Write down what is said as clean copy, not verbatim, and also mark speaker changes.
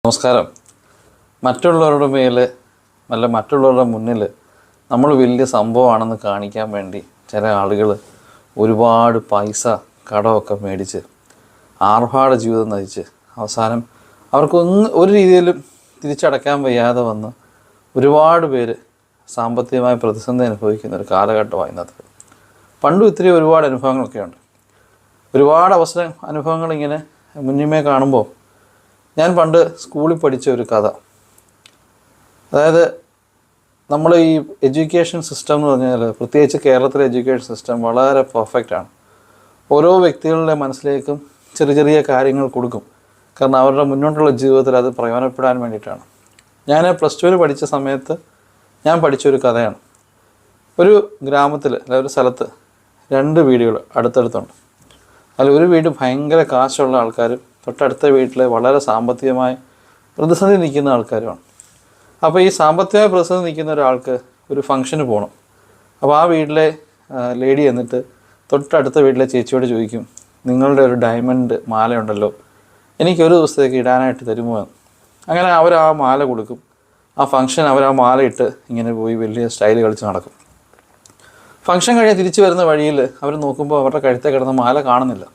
Speaker 1: നമസ്കാരം. മറ്റുള്ളവരുടെ മേൽ മറ്റുള്ളവരുടെ മുന്നിൽ നമ്മൾ വലിയ സംഭവമാണെന്ന് കാണിക്കാൻ വേണ്ടി ചില ആളുകൾ ഒരുപാട് പൈസ കടമൊക്കെ മേടിച്ച് ആർഭാട ജീവിതം നയിച്ച് അവസാനം ഒരു രീതിയിലും തിരിച്ചടയ്ക്കാൻ വയ്യാതെ വന്ന് ഒരുപാട് പേര് സാമ്പത്തികമായ പ്രതിസന്ധി അനുഭവിക്കുന്ന ഒരു കാലഘട്ടമാണ് ഇന്നത്തെ. പണ്ടും ഇത്തിരി ഒരുപാട് അനുഭവങ്ങളൊക്കെ ഉണ്ട്. ഒരുപാട് അനുഭവങ്ങൾ ഇങ്ങനെ മുന്നിമേ കാണുമ്പോൾ ഞാൻ പണ്ട് സ്കൂളിൽ പഠിച്ച ഒരു കഥ, അതായത് നമ്മൾ ഈ എഡ്യൂക്കേഷൻ സിസ്റ്റം എന്ന് പറഞ്ഞാൽ, പ്രത്യേകിച്ച് കേരളത്തിലെ എഡ്യൂക്കേഷൻ സിസ്റ്റം വളരെ പെർഫെക്റ്റാണ്. ഓരോ വ്യക്തികളുടെ മനസ്സിലേക്കും ചെറിയ ചെറിയ കാര്യങ്ങൾ കൊടുക്കും. കാരണം അവരുടെ മുന്നോട്ടുള്ള ജീവിതത്തിൽ അത് പ്രയോജനപ്പെടാൻ വേണ്ടിയിട്ടാണ്. ഞാൻ +2 പഠിച്ച സമയത്ത് ഞാൻ പഠിച്ചൊരു കഥയാണ്. ഒരു ഗ്രാമത്തിൽ അല്ലെങ്കിൽ ഒരു സ്ഥലത്ത് 2 വീടുകൾ അടുത്തടുത്തുണ്ട്. അതിൽ ഒരു വീട് ഭയങ്കര കാശുള്ള ആൾക്കാരും തൊട്ടടുത്ത വീട്ടിൽ വളരെ സാമ്പത്തികമായി പ്രതിസന്ധി നിൽക്കുന്ന ആൾക്കാരുമാണ്. അപ്പോൾ ഈ സാമ്പത്തികമായി പ്രതിസന്ധി നിൽക്കുന്ന ഒരാൾക്ക് ഒരു ഫംഗ്ഷന് പോകണം. അപ്പോൾ ആ വീട്ടിലെ ലേഡി എന്നിട്ട് തൊട്ടടുത്ത വീട്ടിലെ ചേച്ചിയോട് ചോദിക്കും, നിങ്ങളുടെ ഒരു ഡയമണ്ട് മാലയുണ്ടല്ലോ, എനിക്കൊരു ദിവസത്തേക്ക് ഇടാനായിട്ട് തരുമോ എന്ന്. അങ്ങനെ അവർ ആ മാല കൊടുക്കും. ആ ഫംഗ്ഷൻ അവർ ആ മാല ഇട്ട് ഇങ്ങനെ പോയി വലിയ സ്റ്റൈൽ കളിച്ച് നടക്കും. ഫംഗ്ഷൻ കഴിഞ്ഞ് തിരിച്ചു വരുന്ന വഴിയിൽ അവർ നോക്കുമ്പോൾ അവരുടെ കഴുത്തിൽ കിടന്ന മാല കാണുന്നില്ല.